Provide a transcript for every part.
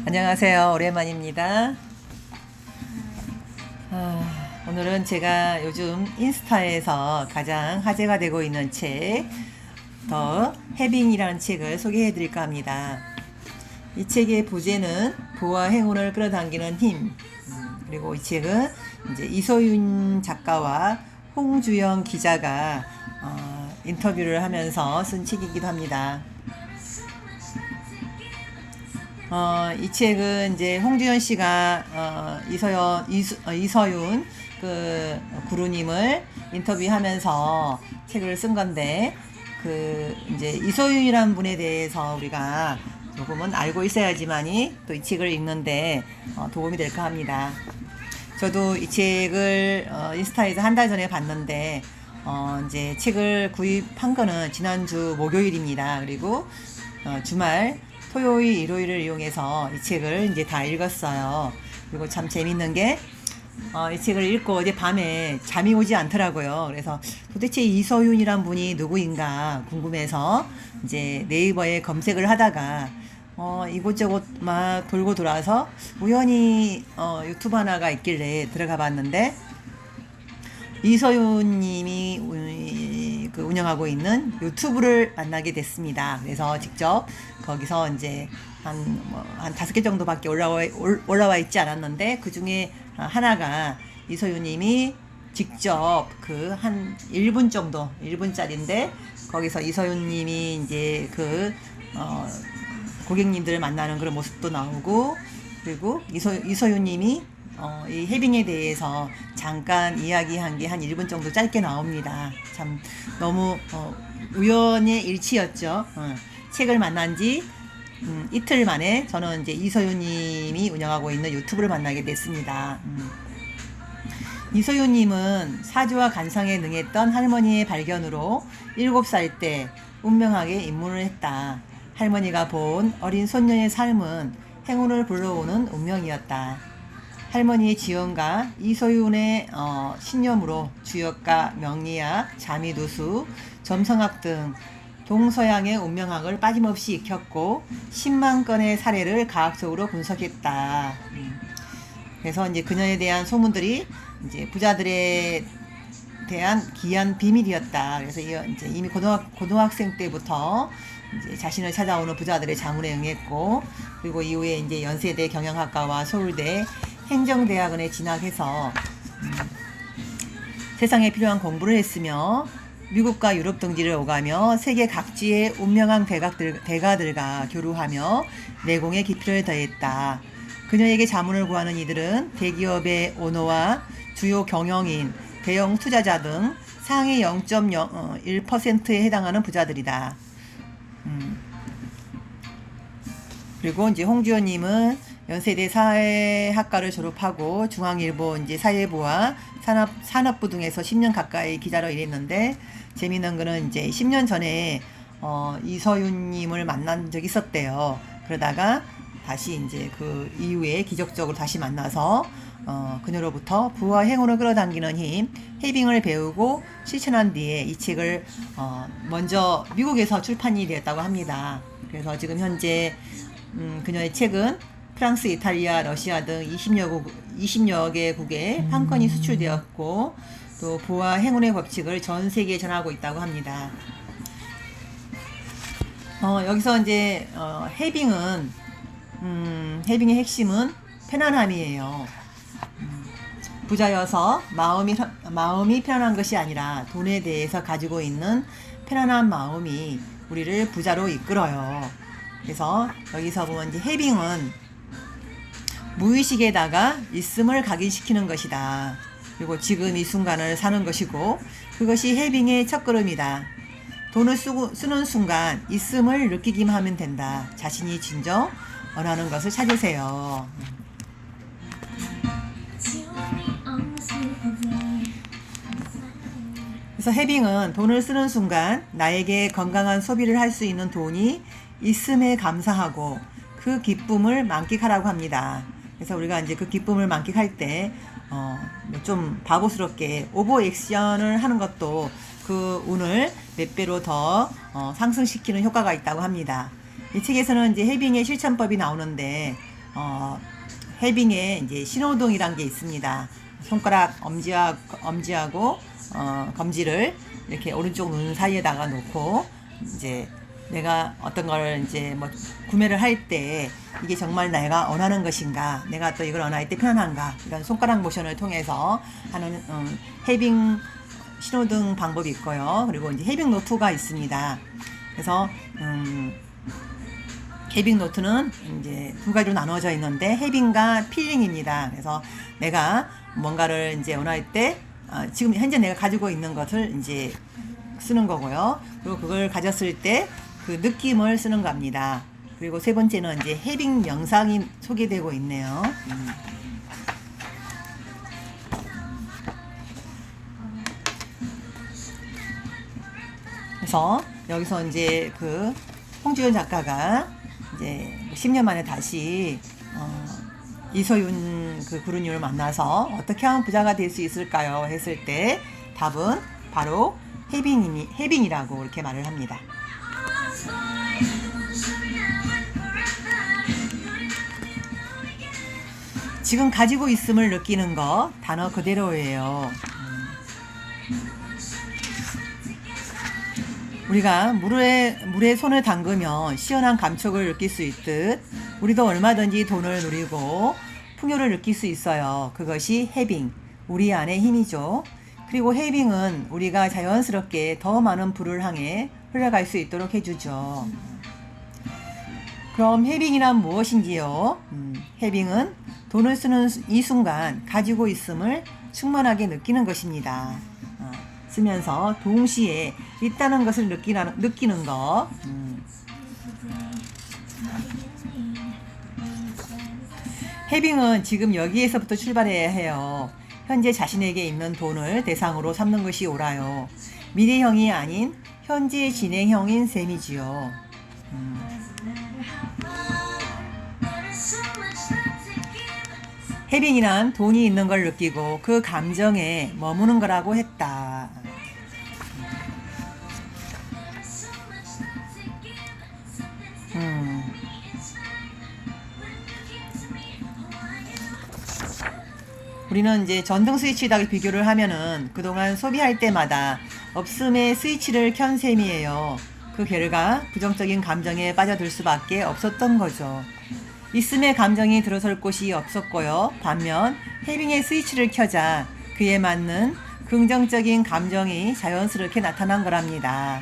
안녕하세요. 오랜만입니다. 오늘은 제가 요즘 인스타에서 가장 화제가 되고 있는 책, 더 해빙이라는 책을 소개해 드릴까 합니다. 이 책의 부제는 부와 행운을 끌어당기는 힘. 그리고 이 책은 이제 이소윤 작가와 홍주영 기자가 인터뷰를 하면서 쓴 책이기도 합니다. 이 책은 이제 홍주연 씨가 이서윤 그 구루님을 인터뷰하면서 책을 쓴 건데, 그 이제 이서윤이라는 분에 대해서 우리가 조금은 알고 있어야지만이 또 이 책을 읽는데 도움이 될까 합니다. 저도 이 책을 인스타에서 한 달 전에 봤는데 이제 책을 구입한 거는 지난주 목요일입니다. 그리고 주말 토요일, 일요일을 이용해서 이 책을 이제 다 읽었어요. 그리고 참 재밌는 게, 이 책을 읽고 어제 밤에 잠이 오지 않더라고요. 그래서 도대체 이서윤이란 분이 누구인가 궁금해서 이제 네이버에 검색을 하다가, 이곳저곳 막 돌고 돌아서 우연히, 유튜브 하나가 있길래 들어가 봤는데, 이서윤 님이 운영하고 있는 유튜브를 만나게 됐습니다. 그래서 직접 거기서 이제 한 5개 정도밖에 올라와 있지 않았는데, 그 중에 하나가 이서윤 님이 직접 그 한 1분 정도, 1분짜리인데, 거기서 이서윤 님이 이제 고객님들을 만나는 그런 모습도 나오고, 그리고 이서윤 님이 이 해빙에 대해서 잠깐 이야기한 게 한 1분 정도 짧게 나옵니다. 참 너무 우연의 일치였죠. 책을 만난 지 이틀 만에 저는 이제 이서윤 님이 운영하고 있는 유튜브를 만나게 됐습니다. 이서윤 님은 사주와 간상에 능했던 할머니의 발견으로 7살 때 운명하게 입문을 했다. 할머니가 본 어린 손녀의 삶은 행운을 불러오는 운명이었다. 할머니의 지원과 이서윤의 신념으로 주역과 명리학, 자미도수, 점성학 등 동서양의 운명학을 빠짐없이 익혔고 10만 건의 사례를 과학적으로 분석했다. 그래서 이제 그녀에 대한 소문들이 이제 부자들에 대한 귀한 비밀이었다. 그래서 이제 이미 고등학생 때부터 이제 자신을 찾아오는 부자들의 자문에 응했고, 그리고 이후에 이제 연세대 경영학과와 서울대 행정대학원에 진학해서 세상에 필요한 공부를 했으며, 미국과 유럽 등지를 오가며 세계 각지의 운명한 대가들과 교류하며 내공의 깊이를 더했다. 그녀에게 자문을 구하는 이들은 대기업의 오너와 주요 경영인, 대형 투자자 등 상위 0.1%에 해당하는 부자들이다. 그리고 이제 홍주연 님은 연세대 사회학과를 졸업하고 중앙일보 이제 사회부와 산업부 등에서 10년 가까이 기자로 일했는데, 재미있는 거는 이제 10년 전에 이서윤 님을 만난 적이 있었대요. 그러다가 다시 이제 그 이후에 기적적으로 다시 만나서 그녀로부터 부와 행운을 끌어당기는 힘, 해빙을 배우고 실천한 뒤에 이 책을 먼저 미국에서 출판이 되었다고 합니다. 그래서 지금 현재 그녀의 책은 프랑스, 이탈리아, 러시아 등 20여 개국에 판권이 수출되었고, 또 부와 행운의 법칙을 전 세계에 전하고 있다고 합니다. 여기서 이제 해빙의 핵심은 편안함이에요. 부자여서 마음이 편안한 것이 아니라 돈에 대해서 가지고 있는 편안한 마음이 우리를 부자로 이끌어요. 그래서 여기서 보면 이제 해빙은 무의식에다가 있음을 각인시키는 것이다. 그리고 지금 이 순간을 사는 것이고, 그것이 해빙의 첫걸음이다. 돈을 쓰는 순간 있음을 느끼기만 하면 된다. 자신이 진정 원하는 것을 찾으세요. 그래서 해빙은 돈을 쓰는 순간 나에게 건강한 소비를 할 수 있는 돈이 있음에 감사하고 그 기쁨을 만끽하라고 합니다. 그래서 우리가 이제 그 기쁨을 만끽할 때 좀 바보스럽게 오버 액션을 하는 것도 그 운을 몇 배로 더 상승시키는 효과가 있다고 합니다. 이 책에서는 이제 해빙의 실천법이 나오는데, 해빙에 이제 신호등이란 게 있습니다. 손가락 엄지하고 검지를 이렇게 오른쪽 눈 사이에다가 놓고 이제 내가 어떤 걸 이제 뭐 구매를 할 때 이게 정말 내가 원하는 것인가, 내가 또 이걸 원할 때 편한가, 이런 손가락 모션을 통해서 하는 해빙 신호등 방법이 있고요. 그리고 이제 해빙 노트가 있습니다. 그래서 해빙 노트는 이제 두 가지로 나눠져 있는데 해빙과 필링입니다. 그래서 내가 뭔가를 이제 원할 때 지금 현재 내가 가지고 있는 것을 이제 쓰는 거고요. 그리고 그걸 가졌을 때 그 느낌을 쓰는 겁니다. 그리고 세 번째는 이제 해빙 영상이 소개되고 있네요. 그래서 여기서 이제 그 홍지연 작가가 이제 10년 만에 다시 이서윤 그 구루님을 만나서 어떻게 하면 부자가 될 수 있을까요? 했을 때 답은 바로 해빙이라고 이렇게 말을 합니다. 지금 가지고 있음을 느끼는 거 단어 그대로예요. 우리가 물에 손을 담그면 시원한 감촉을 느낄 수 있듯 우리도 얼마든지 돈을 누리고 풍요를 느낄 수 있어요. 그것이 해빙, 우리 안의 힘이죠. 그리고 해빙은 우리가 자연스럽게 더 많은 부를 향해 흘러갈 수 있도록 해주죠. 그럼 해빙이란 무엇인지요? 해빙은 돈을 쓰는 이 순간 가지고 있음을 충만하게 느끼는 것입니다. 쓰면서 동시에 있다는 것을 느끼는 거. 해빙은 지금 여기에서부터 출발해야 해요. 현재 자신에게 있는 돈을 대상으로 삼는 것이 옳아요. 미래형이 아닌 현재 진행형인 셈이지요. 해빙이란 돈이 있는 걸 느끼고 그 감정에 머무는 거라고 했다. 우리는 이제 전등 스위치에다가 비교를 하면은 그동안 소비할 때마다 없음의 스위치를 켠 셈이에요. 그 결과 부정적인 감정에 빠져들 수밖에 없었던 거죠. 있음의 감정이 들어설 곳이 없었고요. 반면 해빙의 스위치를 켜자 그에 맞는 긍정적인 감정이 자연스럽게 나타난 거랍니다.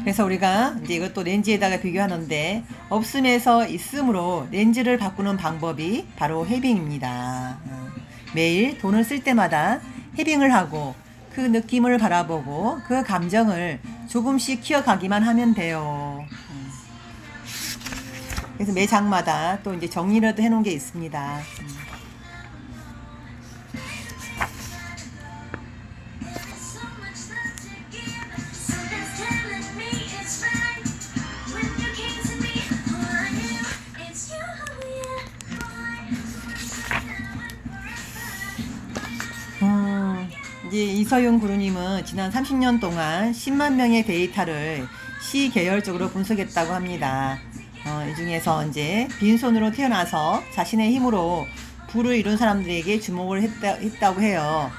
그래서 우리가 이제 이것도 렌즈에다가 비교하는데 없음에서 있음으로 렌즈를 바꾸는 방법이 바로 해빙입니다. 매일 돈을 쓸 때마다 해빙을 하고 그 느낌을 바라보고 그 감정을 조금씩 키워가기만 하면 돼요. 그래서 매 장마다 또 이제 정리라도 해놓은 게 있습니다. 이제 이서윤 구루님은 지난 30년 동안 10만 명의 데이터를 시계열적으로 분석했다고 합니다. 이 중에서 이제 빈손으로 태어나서 자신의 힘으로 부를 이룬 사람들에게 주목을 했다고 해요.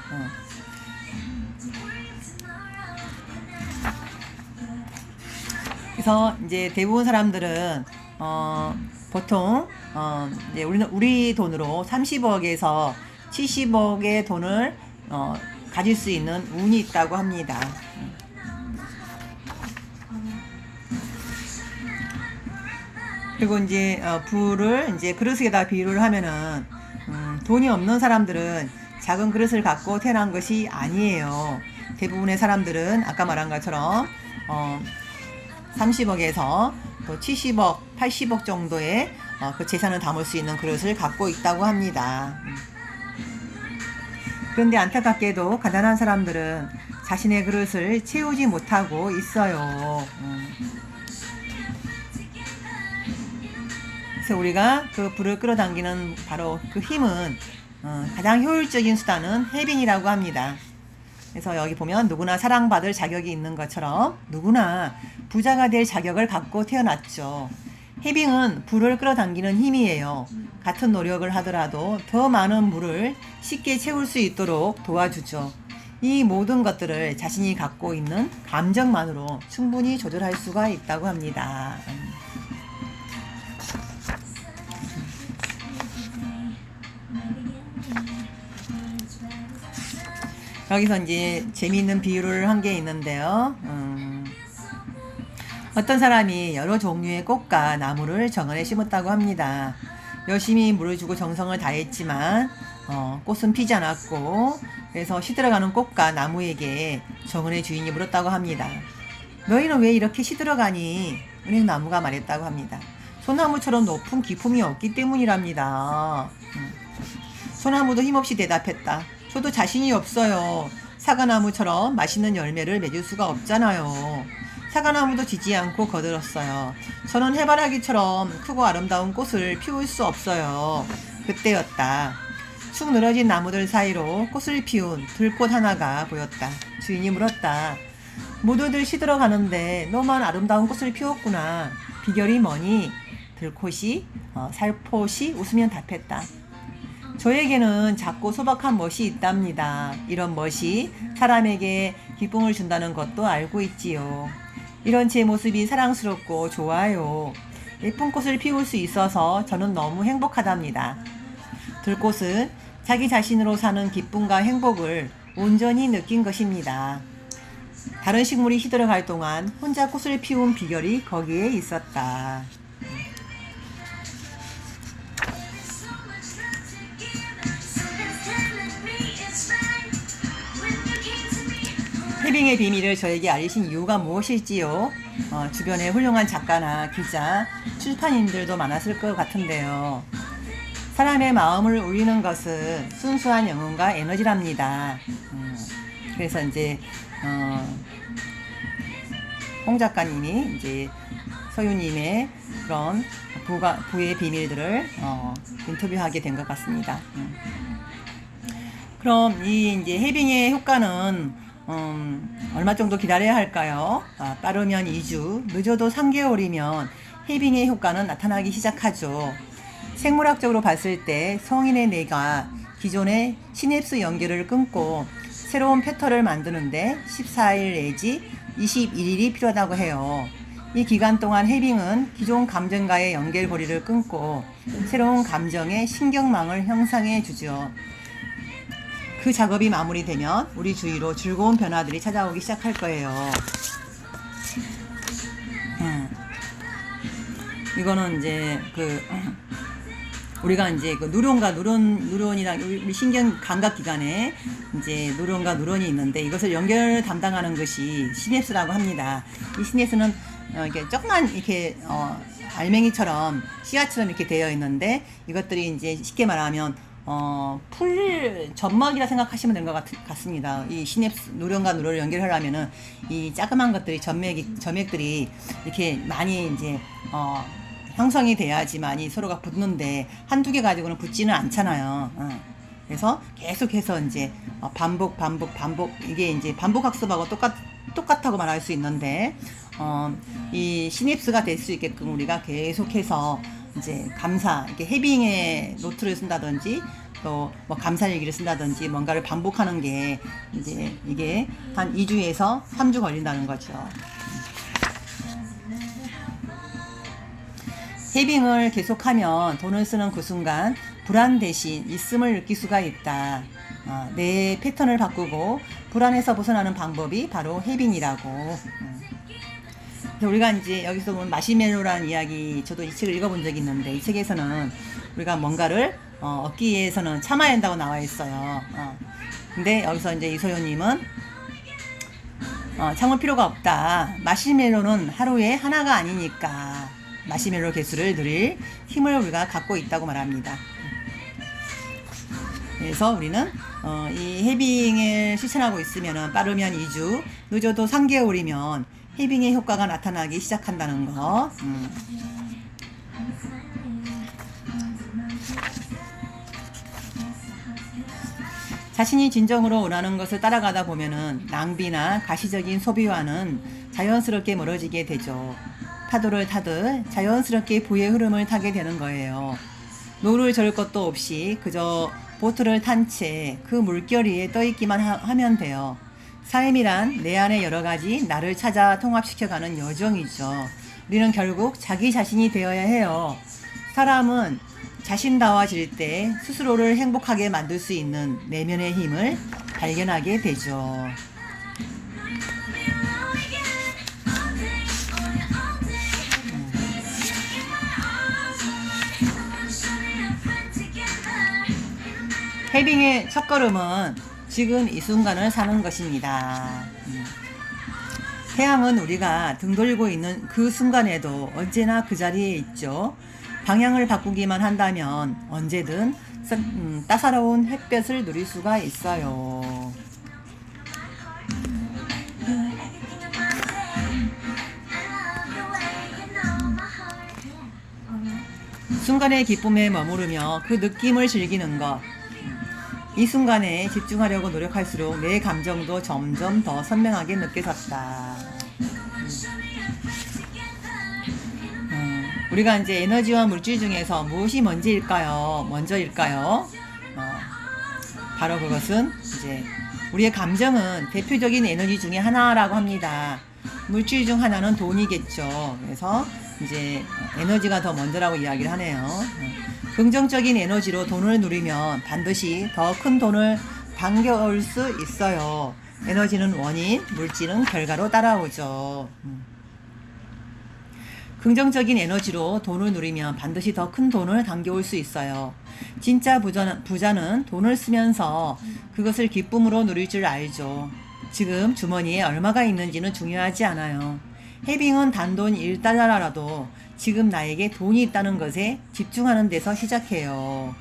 그래서 이제 대부분 사람들은 보통 이제 우리 돈으로 30억에서 70억의 돈을 가질 수 있는 운이 있다고 합니다. 그리고 이제 부를 이제 그릇에다 비유를 하면은 돈이 없는 사람들은 작은 그릇을 갖고 태어난 것이 아니에요. 대부분의 사람들은 아까 말한 것처럼 30억에서 또 70억, 80억 정도의 그 재산을 담을 수 있는 그릇을 갖고 있다고 합니다. 그런데 안타깝게도 가난한 사람들은 자신의 그릇을 채우지 못하고 있어요. 그래서 우리가 그 불을 끌어당기는 바로 그 힘은 가장 효율적인 수단은 해빙이라고 합니다. 그래서 여기 보면 누구나 사랑받을 자격이 있는 것처럼 누구나 부자가 될 자격을 갖고 태어났죠. 해빙은 불을 끌어당기는 힘이에요. 같은 노력을 하더라도 더 많은 물을 쉽게 채울 수 있도록 도와주죠. 이 모든 것들을 자신이 갖고 있는 감정만으로 충분히 조절할 수가 있다고 합니다. 여기서 이제 재미있는 비유를 한 게 있는데요. 어떤 사람이 여러 종류의 꽃과 나무를 정원에 심었다고 합니다. 열심히 물을 주고 정성을 다했지만 꽃은 피지 않았고, 그래서 시들어가는 꽃과 나무에게 정원의 주인이 물었다고 합니다. 너희는 왜 이렇게 시들어가니? 은행나무가 말했다고 합니다. 소나무처럼 높은 기품이 없기 때문이랍니다. 소나무도 힘없이 대답했다. 저도 자신이 없어요. 사과나무처럼 맛있는 열매를 맺을 수가 없잖아요. 사과나무도 지지 않고 거들었어요. 저는 해바라기처럼 크고 아름다운 꽃을 피울 수 없어요. 그때였다. 축 늘어진 나무들 사이로 꽃을 피운 들꽃 하나가 보였다. 주인이 물었다. 모두들 시들어가는데 너만 아름다운 꽃을 피웠구나. 비결이 뭐니? 들꽃이 살포시 웃으며 답했다. 저에게는 작고 소박한 멋이 있답니다. 이런 멋이 사람에게 기쁨을 준다는 것도 알고 있지요. 이런 제 모습이 사랑스럽고 좋아요. 예쁜 꽃을 피울 수 있어서 저는 너무 행복하답니다. 들꽃은 자기 자신으로 사는 기쁨과 행복을 온전히 느낀 것입니다. 다른 식물이 시들어갈 동안 혼자 꽃을 피운 비결이 거기에 있었다. 해빙의 비밀을 저에게 알리신 이유가 무엇일지요? 주변에 훌륭한 작가나 기자, 출판인들도 많았을 것 같은데요. 사람의 마음을 울리는 것은 순수한 영혼과 에너지랍니다. 그래서 이제 홍 작가님이 이제 서유님의 그런 부의 비밀들을 인터뷰하게 된 것 같습니다. 그럼 이 이제 해빙의 효과는 얼마 정도 기다려야 할까요? 빠르면 2주, 늦어도 3개월이면 해빙의 효과는 나타나기 시작하죠. 생물학적으로 봤을 때 성인의 뇌가 기존의 시냅스 연결을 끊고 새로운 패턴을 만드는데 14일 내지 21일이 필요하다고 해요. 이 기간 동안 해빙은 기존 감정과의 연결고리를 끊고 새로운 감정의 신경망을 형성해 주죠. 그 작업이 마무리되면 우리 주위로 즐거운 변화들이 찾아오기 시작할 거예요. 이거는 이제 우리가 이제 누론이랑 우리 신경 감각 기관에 이제 누론과 누론이 있는데 이것을 연결 담당하는 것이 시냅스라고 합니다. 이 시냅스는 이렇게 조그만 이렇게 알맹이처럼 씨앗처럼 이렇게 되어 있는데 이것들이 이제 쉽게 말하면 풀 점막이라 생각하시면 될 것 같습니다. 이 시냅스 누런과 누런을 연결하려면은 이 자그만 것들이 점액들이 이렇게 많이 이제 형성이 돼야지만이 서로가 붙는데 한두 개 가지고는 붙지는 않잖아요. 그래서 계속해서 이제 반복 이게 이제 반복 학습하고 똑같다고 말할 수 있는데 이 시냅스가 될 수 있게끔 우리가 계속해서 이제 이렇게 해빙의 노트를 쓴다든지 또 뭐 감사일기를 쓴다든지 뭔가를 반복하는 게 이제 이게 한 2주에서 3주 걸린다는 거죠. 해빙을 계속하면 돈을 쓰는 그 순간 불안 대신 있음을 느낄 수가 있다. 내 패턴을 바꾸고 불안에서 벗어나는 방법이 바로 해빙이라고. 그래서 우리가 이제 여기서 보면 마시멜로라는 이야기, 저도 이 책을 읽어본 적이 있는데 이 책에서는 우리가 뭔가를 얻기 위해서는 참아야 한다고 나와 있어요. 근데 여기서 이제 이소연님은 참을 필요가 없다. 마시멜로는 하루에 하나가 아니니까 마시멜로 개수를 늘릴 힘을 우리가 갖고 있다고 말합니다. 그래서 우리는 이 해빙을 실천하고 있으면 빠르면 2주, 늦어도 3개월이면 해빙의 효과가 나타나기 시작한다는 거. 자신이 진정으로 원하는 것을 따라가다 보면은 낭비나 가시적인 소비와는 자연스럽게 멀어지게 되죠. 파도를 타듯 자연스럽게 부의 흐름을 타게 되는 거예요. 노를 절 것도 없이 그저 보트를 탄 채 그 물결 위에 떠 있기만 하면 돼요. 삶이란 내 안에 여러 가지 나를 찾아 통합시켜가는 여정이죠. 우리는 결국 자기 자신이 되어야 해요. 사람은 자신다워질 때 스스로를 행복하게 만들 수 있는 내면의 힘을 발견하게 되죠. 해빙의 첫걸음은 지금 이 순간을 사는 것입니다. 태양은 우리가 등 돌리고 있는 그 순간에도 언제나 그 자리에 있죠. 방향을 바꾸기만 한다면 언제든 따사로운 햇볕을 누릴 수가 있어요. 순간의 기쁨에 머무르며 그 느낌을 즐기는 것. 이 순간에 집중하려고 노력할수록 내 감정도 점점 더 선명하게 느껴졌다. 우리가 이제 에너지와 물질 중에서 무엇이 먼저일까요? 바로 그것은 이제 우리의 감정은 대표적인 에너지 중에 하나라고 합니다. 물질 중 하나는 돈이겠죠. 그래서 이제 에너지가 더 먼저라고 이야기를 하네요. 긍정적인 에너지로 돈을 누리면 반드시 더 큰 돈을 당겨올 수 있어요. 에너지는 원인, 물질은 결과로 따라오죠. 긍정적인 에너지로 돈을 누리면 반드시 더 큰 돈을 당겨올 수 있어요. 진짜 부자는 돈을 쓰면서 그것을 기쁨으로 누릴 줄 알죠. 지금 주머니에 얼마가 있는지는 중요하지 않아요. 해빙은 단돈 1달러라도 지금 나에게 돈이 있다는 것에 집중하는 데서 시작해요.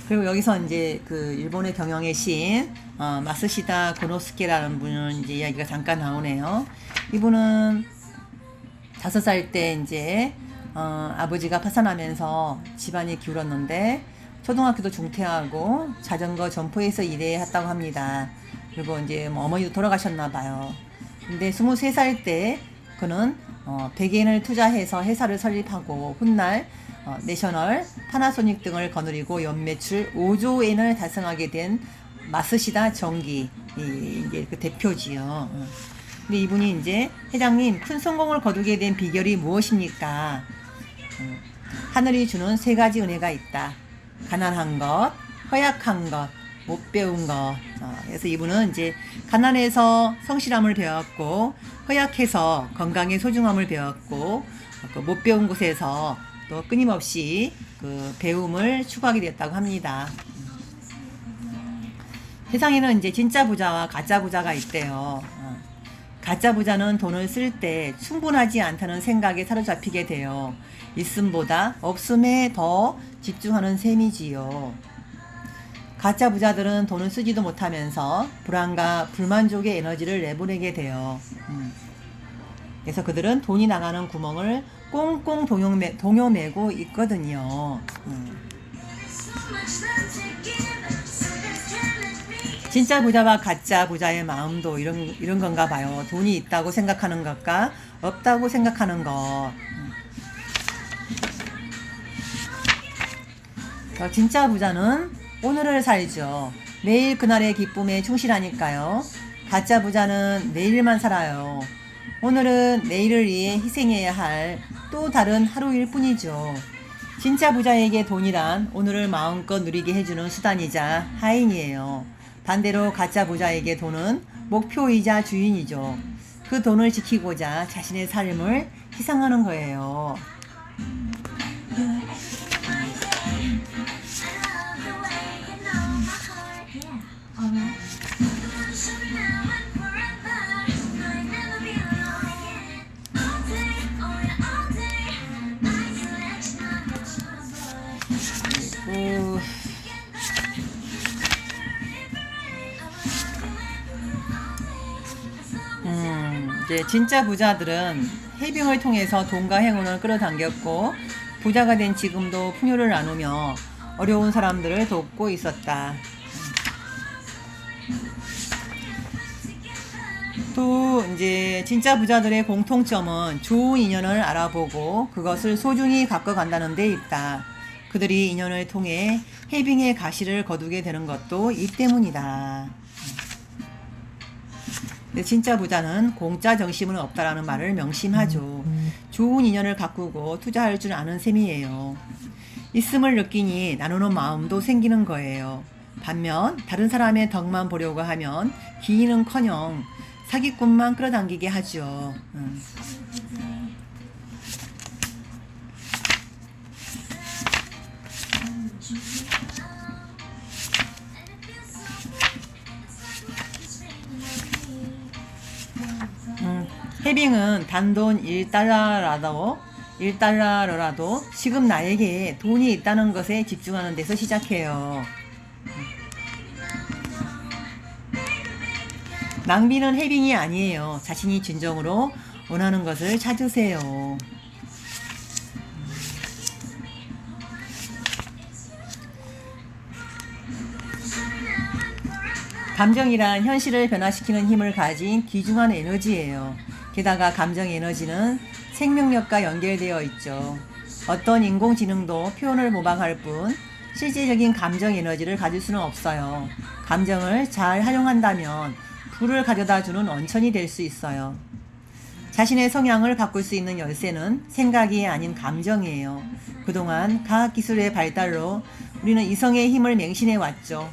그리고 여기서 이제 그 일본의 경영의 신 마쓰시다 고노스케라는 분은 이제 이야기가 잠깐 나오네요. 이분은 5살 때 이제 아버지가 파산하면서 집안이 기울었는데 초등학교도 중퇴하고 자전거 점포에서 일했다고 합니다. 그리고 이제 어머니도 돌아가셨나 봐요. 근데 23살 때 그는 100엔을 투자해서 회사를 설립하고 훗날 내셔널, 파나소닉 등을 거느리고 연매출 5조 엔을 달성하게 된 마쓰시다 정기 이게 그 대표지요. 근데 이분이 이제 회장님 큰 성공을 거두게 된 비결이 무엇입니까? 하늘이 주는 3가지 은혜가 있다. 가난한 것, 허약한 것, 못 배운 것. 그래서 이분은 이제 가난해서 성실함을 배웠고 허약해서 건강의 소중함을 배웠고 못 배운 곳에서 또 끊임없이 그 배움을 추구하게 됐다고 합니다. 세상에는 이제 진짜 부자와 가짜 부자가 있대요. 가짜 부자는 돈을 쓸 때 충분하지 않다는 생각에 사로잡히게 돼요. 있음보다 없음에 더 집중하는 셈이지요. 가짜 부자들은 돈을 쓰지도 못하면서 불안과 불만족의 에너지를 내보내게 돼요. 그래서 그들은 돈이 나가는 구멍을 꽁꽁 동요매고 있거든요. 진짜 부자와 가짜 부자의 마음도 이런 건가 봐요. 돈이 있다고 생각하는 것과 없다고 생각하는 것. 진짜 부자는 오늘을 살죠. 매일 그날의 기쁨에 충실하니까요. 가짜 부자는 내일만 살아요. 오늘은 내일을 위해 희생해야 할 또 다른 하루일 뿐이죠. 진짜 부자에게 돈이란 오늘을 마음껏 누리게 해주는 수단이자 하인이에요. 반대로 가짜 부자에게 돈은 목표이자 주인이죠. 그 돈을 지키고자 자신의 삶을 희생하는 거예요. 이제 진짜 부자들은 해빙을 통해서 돈과 행운을 끌어당겼고 부자가 된 지금도 풍요를 나누며 어려운 사람들을 돕고 있었다. 또 이제 진짜 부자들의 공통점은 좋은 인연을 알아보고 그것을 소중히 갖고 간다는 데 있다. 그들이 인연을 통해 해빙의 가시를 거두게 되는 것도 이 때문이다. 진짜 부자는 공짜 정신은 없다라는 말을 명심하죠. 좋은 인연을 가꾸고 투자할 줄 아는 셈이에요. 있음을 느끼니 나누는 마음도 생기는 거예요. 반면 다른 사람의 덕만 보려고 하면 기인은커녕 사기꾼만 끌어당기게 하죠. 해빙은 단돈 1달러라도 지금 나에게 돈이 있다는 것에 집중하는 데서 시작해요. 낭비는 해빙이 아니에요. 자신이 진정으로 원하는 것을 찾으세요. 감정이란 현실을 변화시키는 힘을 가진 귀중한 에너지예요. 게다가 감정 에너지는 생명력과 연결되어 있죠. 어떤 인공지능도 표현을 모방할 뿐 실제적인 감정 에너지를 가질 수는 없어요. 감정을 잘 활용한다면 부를 가져다 주는 원천이 될 수 있어요. 자신의 성향을 바꿀 수 있는 열쇠는 생각이 아닌 감정이에요. 그동안 과학기술의 발달로 우리는 이성의 힘을 맹신해 왔죠.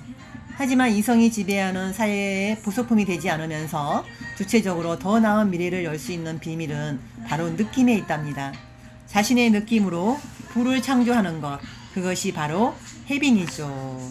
하지만 이성이 지배하는 사회의 부속품이 되지 않으면서 주체적으로 더 나은 미래를 열 수 있는 비밀은 바로 느낌에 있답니다. 자신의 느낌으로 부를 창조하는 것, 그것이 바로 해빙이죠.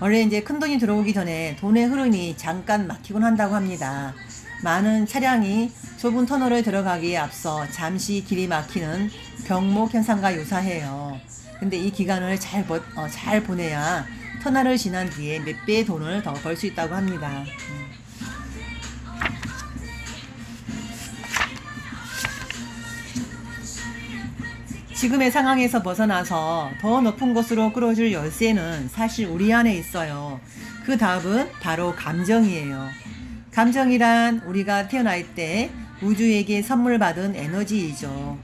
원래 이제 큰돈이 들어오기 전에 돈의 흐름이 잠깐 막히곤 한다고 합니다. 많은 차량이 좁은 터널을 들어가기에 앞서 잠시 길이 막히는 병목 현상과 유사해요. 근데 이 기간을 잘 보내야 터널을 지난 뒤에 몇 배의 돈을 더 벌 수 있다고 합니다. 지금의 상황에서 벗어나서 더 높은 곳으로 끌어줄 열쇠는 사실 우리 안에 있어요. 그 답은 바로 감정이에요. 감정이란 우리가 태어날 때 우주에게 선물 받은 에너지이죠.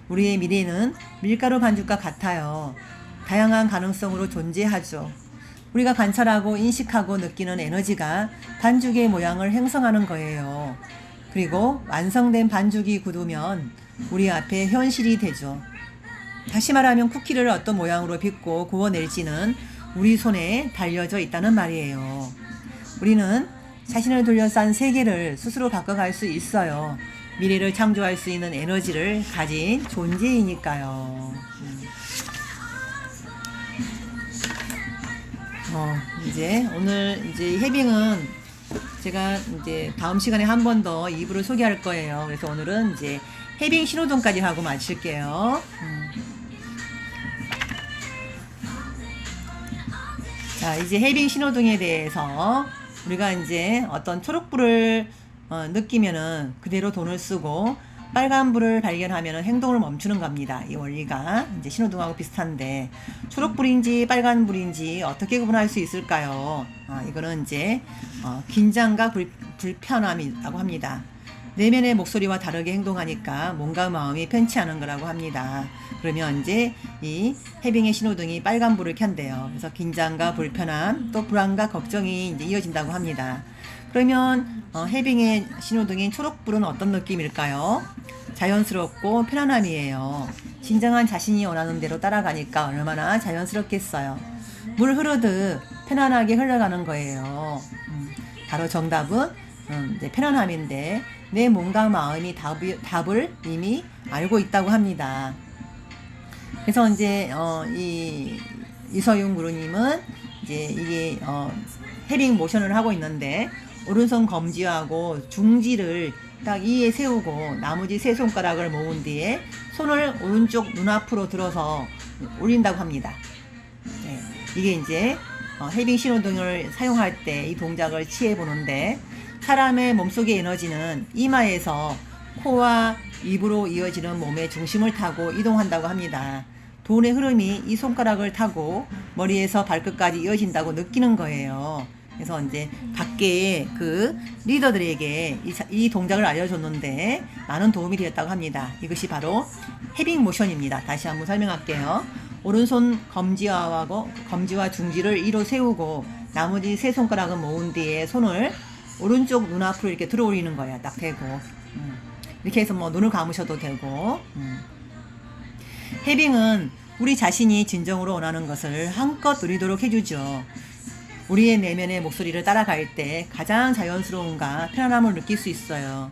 우리의 미래는 밀가루 반죽과 같아요. 다양한 가능성으로 존재하죠. 우리가 관찰하고 인식하고 느끼는 에너지가 반죽의 모양을 형성하는 거예요. 그리고 완성된 반죽이 굳으면 우리 앞에 현실이 되죠. 다시 말하면 쿠키를 어떤 모양으로 빚고 구워낼지는 우리 손에 달려져 있다는 말이에요. 우리는 자신을 둘러싼 세계를 스스로 바꿔갈 수 있어요. 미래를 창조할 수 있는 에너지를 가진 존재이니까요. 이제 오늘 이제 해빙은 제가 이제 다음 시간에 한 번 더 2부를 소개할 거예요. 그래서 오늘은 이제 해빙 신호등까지 하고 마칠게요. 자, 이제 해빙 신호등에 대해서 우리가 이제 어떤 초록불을 느끼면은 그대로 돈을 쓰고 빨간불을 발견하면은 행동을 멈추는 겁니다. 이 원리가 이제 신호등하고 비슷한데 초록불인지 빨간불인지 어떻게 구분할 수 있을까요? 이거는 이제 긴장과 불편함이라고 합니다. 내면의 목소리와 다르게 행동하니까 몸과 마음이 편치 않은 거라고 합니다. 그러면 이제 이 해빙의 신호등이 빨간불을 켠대요. 그래서 긴장과 불편함, 또 불안과 걱정이 이제 이어진다고 합니다. 그러면 해빙의 신호등인 초록불은 어떤 느낌일까요? 자연스럽고 편안함이에요. 진정한 자신이 원하는 대로 따라가니까 얼마나 자연스럽겠어요. 물 흐르듯 편안하게 흘러가는 거예요. 바로 정답은 이제 편안함인데 내 몸과 마음이 답을 이미 알고 있다고 합니다. 그래서 이제 이서윤 구루님은 이제 이게 해빙 모션을 하고 있는데 오른손 검지하고 중지를 딱 이에 세우고 나머지 세 손가락을 모은 뒤에 손을 오른쪽 눈앞으로 들어서 올린다고 합니다. 네, 이게 이제 해빙 신호등을 사용할 때 이 동작을 취해 보는데 사람의 몸속의 에너지는 이마에서 코와 입으로 이어지는 몸의 중심을 타고 이동한다고 합니다. 돈의 흐름이 이 손가락을 타고 머리에서 발끝까지 이어진다고 느끼는 거예요. 그래서 이제 밖에 그 리더들에게 이 동작을 알려줬는데 많은 도움이 되었다고 합니다. 이것이 바로 헤빙 모션입니다. 다시 한번 설명할게요. 오른손 검지와 중지를 위로 세우고 나머지 세 손가락은 모은 뒤에 손을 오른쪽 눈앞으로 이렇게 들어 올리는 거야. 딱 대고. 이렇게 해서 뭐 눈을 감으셔도 되고. 헤빙은 우리 자신이 진정으로 원하는 것을 한껏 누리도록 해주죠. 우리의 내면의 목소리를 따라갈 때 가장 자연스러움과 편안함을 느낄 수 있어요.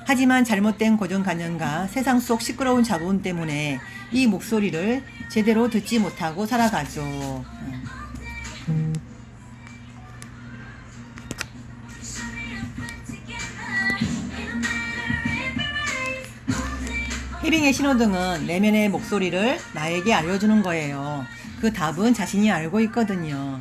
하지만 잘못된 고정관념과 세상 속 시끄러운 자본 때문에 이 목소리를 제대로 듣지 못하고 살아가죠. 헤빙의 신호등은 내면의 목소리를 나에게 알려주는 거예요. 그 답은 자신이 알고 있거든요.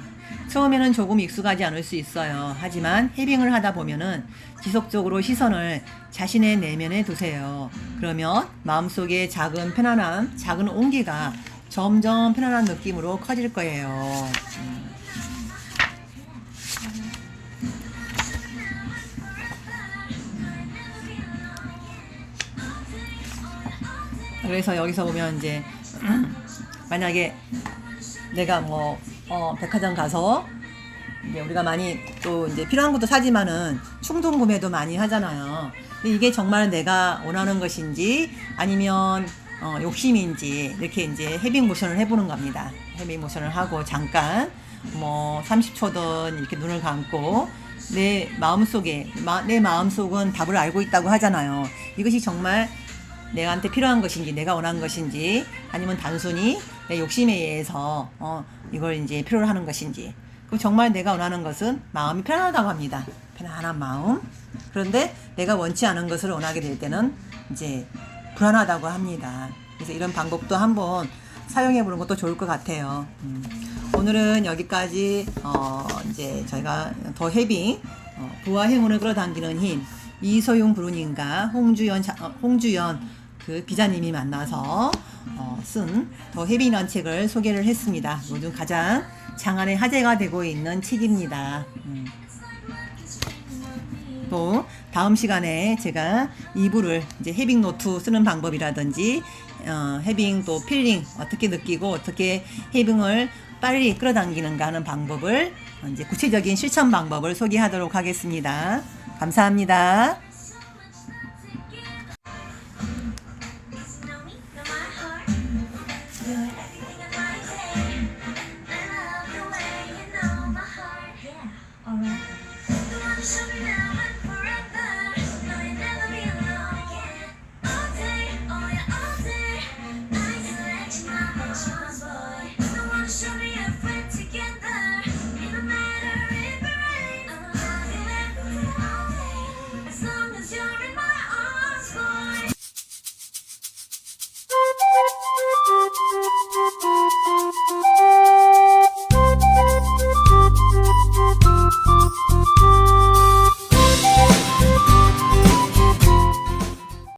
처음에는 조금 익숙하지 않을 수 있어요. 하지만 헤빙을 하다 보면은 지속적으로 시선을 자신의 내면에 두세요. 그러면 마음속에 작은 편안함, 작은 온기가 점점 편안한 느낌으로 커질 거예요. 그래서 여기서 보면 이제 만약에 내가 뭐 백화점 가서 이제 우리가 많이 또 이제 필요한 것도 사지만은 충동 구매도 많이 하잖아요. 근데 이게 정말 내가 원하는 것인지 아니면 욕심인지 이렇게 이제 헤빙 모션을 해보는 겁니다. 헤빙 모션을 하고 잠깐 뭐 30초든 이렇게 눈을 감고 내 마음속은 답을 알고 있다고 하잖아요. 이것이 정말 내한테 필요한 것인지 내가 원하는 것인지 아니면 단순히 내 욕심에 의해서 이걸 이제 필요로 하는 것인지. 그럼 정말 내가 원하는 것은 마음이 편안하다고 합니다. 편안한 마음. 그런데 내가 원치 않은 것을 원하게 될 때는 이제 불안하다고 합니다. 그래서 이런 방법도 한번 사용해 보는 것도 좋을 것 같아요. 오늘은 여기까지 이제 저희가 더 헤빙 부와 행운을 끌어당기는 힘 이소용 부르님과 홍주연 그 기자님이 만나서 쓴 더 헤빙이라는 책을 소개를 했습니다. 요즘 가장 장안의 화제가 되고 있는 책입니다. 또 다음 시간에 제가 2부를 이제 헤빙 노트 쓰는 방법이라든지 헤빙 또 필링 어떻게 느끼고 어떻게 헤빙을 빨리 끌어당기는가 하는 방법을 이제 구체적인 실천 방법을 소개하도록 하겠습니다. 감사합니다.